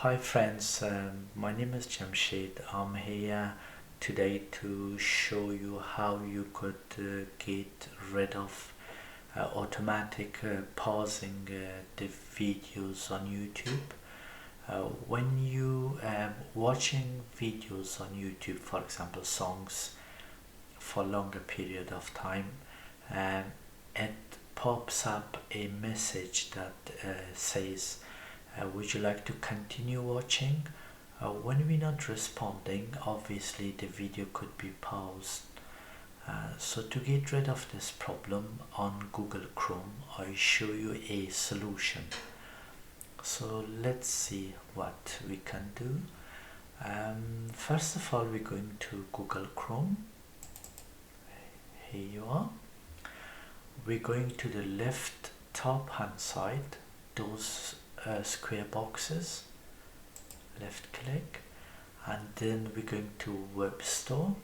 Hi friends, my name is Jamshed. I'm here today to show you how you could get rid of automatic pausing the videos on YouTube. When you watching videos on YouTube, for example songs, for longer period of time, um, it pops up a message that says would you like to continue watching? When we're not responding, obviously the video could be paused. So to get rid of this problem on Google Chrome, I show you a solution. So let's see what we can do. First of all, we're going to Google Chrome. Here you are. We're going to the left top hand side, those square boxes, left click, and then we're going to web store.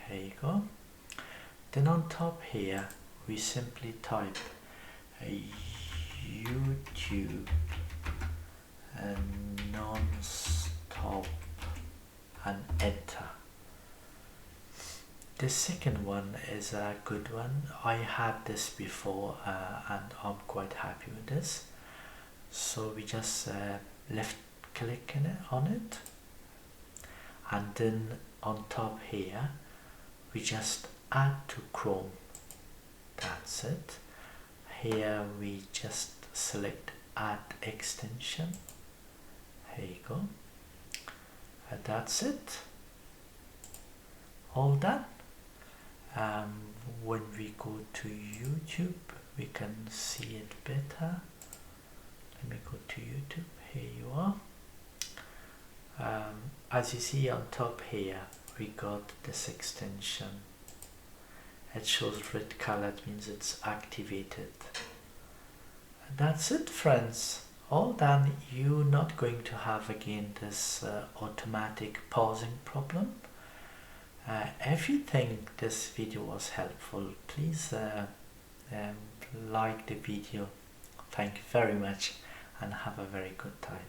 Here you go. Then on top here we simply type YouTube and non-stop and enter. The second one is a good one. I had this before and I'm quite happy with this. So we just left click on it, and then on top here we just add to Chrome. That's it. Here we just select add extension. Here you go. That's it. All done. When we go to YouTube, we can see it better. Let me go to YouTube. Here you are. As you see on top here, we got this extension. It shows red color, it means it's activated. That's it, friends. All done. You're not going to have again this automatic pausing problem. If you think this video was helpful, please like the video. Thank you very much and have a very good time.